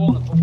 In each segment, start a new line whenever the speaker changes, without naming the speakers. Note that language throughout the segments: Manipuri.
Oh.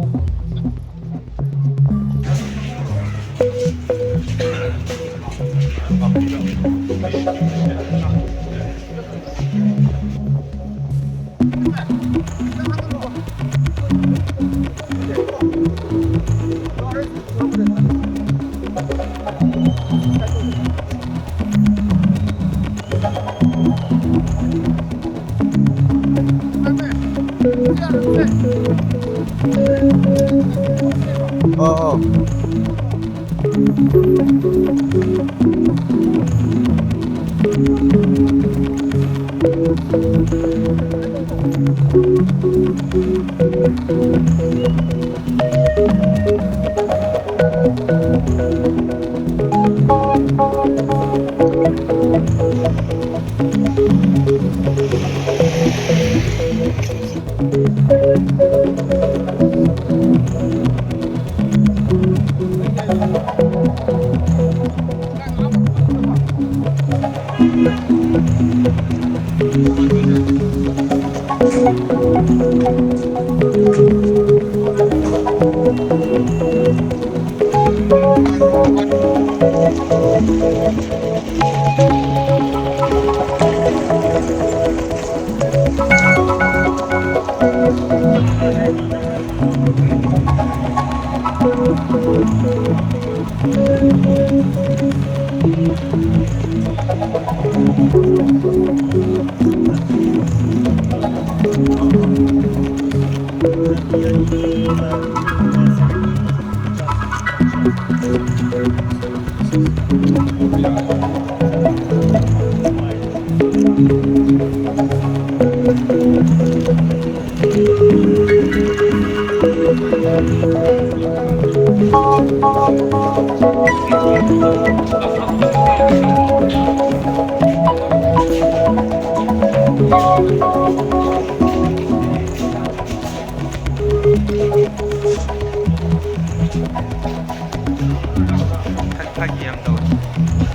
Thagiyam daw.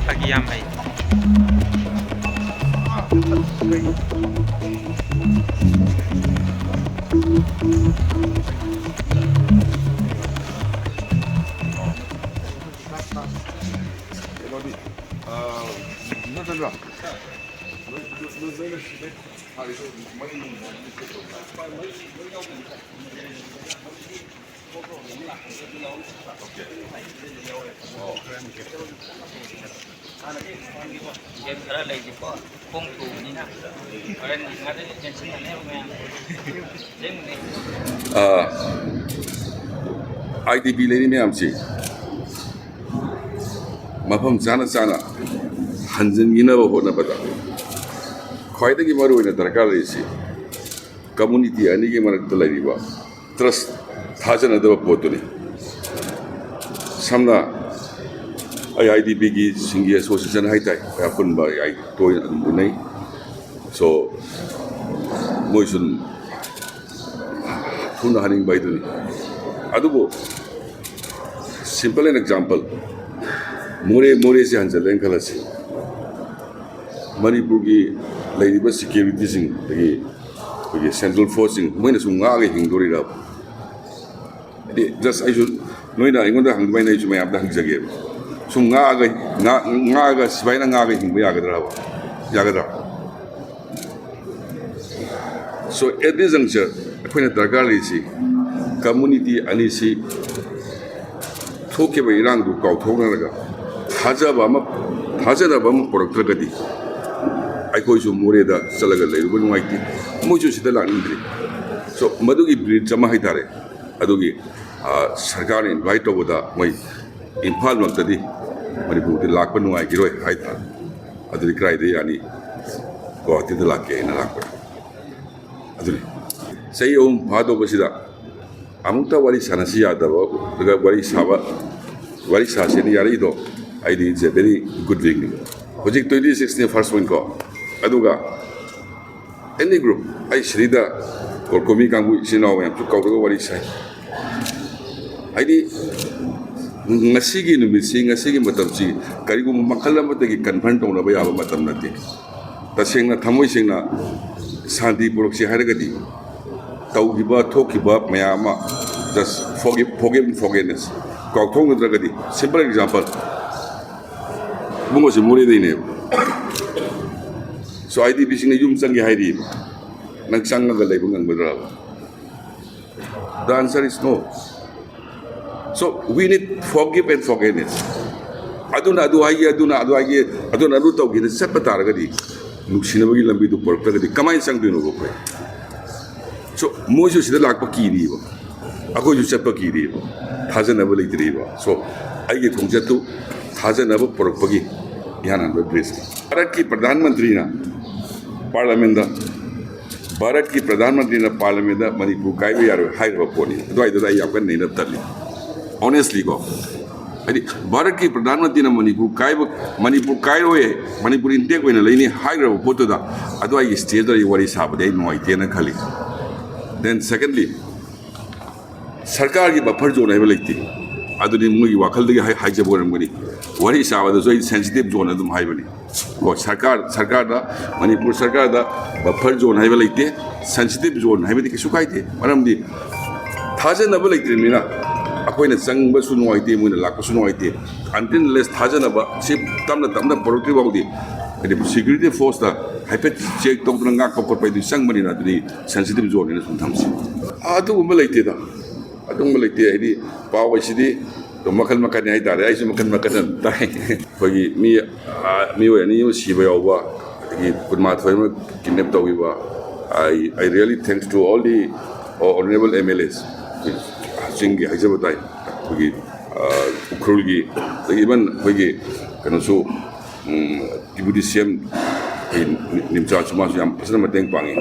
Thagiyam ay.
IDP leni meyam si mafam chana chana hanjin gina ba hona bada khwaida gi maru ina darkar resi community ani gi marak lari ba trust thajana da potuni samna IDP gi singi association haitai apun ba ai toy bunai so moisun thuna haning bai duni adubo simple an example more se hanjalen khalasi manipur gi laiba security sing the central forcing moina sunga ga hingdori ra just I should noina ingonda hangbai nai chuma abda hangjage sunga ga sibaina nga ga hingba yagadra so at this juncture akoina dargar risi community anisi thoke ba irang du kau thona raga thajana ba ma porakragadi ai koi su more da salaga leiru bu nuaiti moju sida la indri so madugi bridge jama haitare adugi sarkar invite to da mai imphal mak tadi manipur ti lakpa nuai giroi haita aduri krai de ani ko ti da lakke ina lakpa aduri sei om phado basida amuta wali sanasi yada daga wali saseni yari do I did a very good thing. Project 26 ne first one ko aduga any group I shrida or komi kangu sinaw yam tu kaw wali sai I di ngasigi no misi ngasigi matam si kari ko makala matagi confront na ba yaba matam nati tasengna thamoi singna santi purok si haragadi taugiba thokiba mayama just forgive and forgiveness. Kautong nadragadi. Simple example. Bungo si muri dine. So IDP sing yum sangi haidi. Nagsanga galay bungang madraba. The answer is no. So we need forgive and forgiveness. Aduna adu tawgi set pataragadi. Nuksinabagi lambi du portagadi. Kamay sang dino go. So mojo sida lakpa kiri ba. Ako ju set pa kiri ba. Thajanaba leitri ba. So aige thongjatu thajanaba porpagi yanan ba bris. Bharat ki Pradhan Mantri na Parliament da Bharat ki Pradhan Mantri na Parliament da Manipur kai ba yar hai ba poni. Do ai da ai apkan nei na tali. Honestly go. Adi Bharat ki Pradhan Mantri na Manipur kai roye Manipur intake we na leini hai ra photo da adu ai stage da wari sab dai no ai te na khali. Then secondly सरकार की बफर जोन है लेती अदुनी मुगी वाखल दे हाई जब गनी वरी साबद जो सेंसिटिव जोन अदुम हाई बनी को सरकार दा मणिपुर सरकार दा बफर जोन है लेते सेंसिटिव जोन है किसु काइते मरमदी थाजनब लेते मीना अखोइना चंगब सु नोइते मुना लाक सु नोइते अनटिल लेस थाजनब सि तमना प्रोडक्टिव बाउदी सिक्युरिटी फोर्स दा हाइपेट चेक तोंगा कपट पाइदि संगमनि ना दि सेंसिटिव जोन ने सुन थमसी आदु उम लेते दा adung meliti ini pawa sini to makan ni ada ai makan tai bagi mi ni si ba yawa ki purmat foi ma kidnap to ba I really thanks to all the honorable MLAs singi haja batai bagi ukrul gi even bagi kana so deputy CM nimcha chuma yam pasana mateng pangi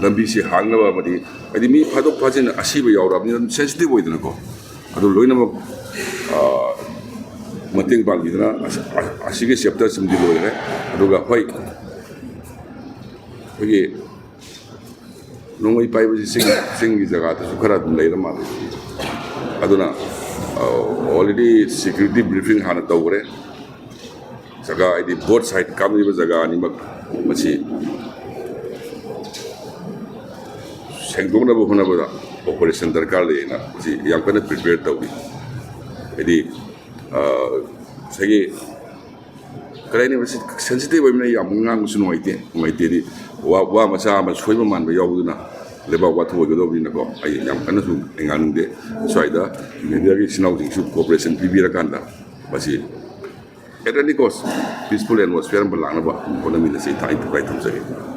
lambi si hangnaba madi adi mi phadok phajin asiba yaurabni sensitive oidna ko adu loina mak mateng bangidna asige chapter simdi loire aduga hoi bagi nongoi pai basi sing jaga ta sukhara dum leira ma aduna already security briefing hana tawre jaga adi both side kamni ba jaga ani mak masi 생동나 보나 오퍼레이션 दरकार लेना जी yang kana prepare tawi jadi segi karena masih sensitif bagaimana yang mengang sunu itu di wa masa soy man ba yawuna leba watu wa godo bina ko ay yang kana su engan de soida media ki sinau sing cooperation bibira kanda masih era ni kos peaceful atmosphere belang na ba kono mina sei tai tai tam segi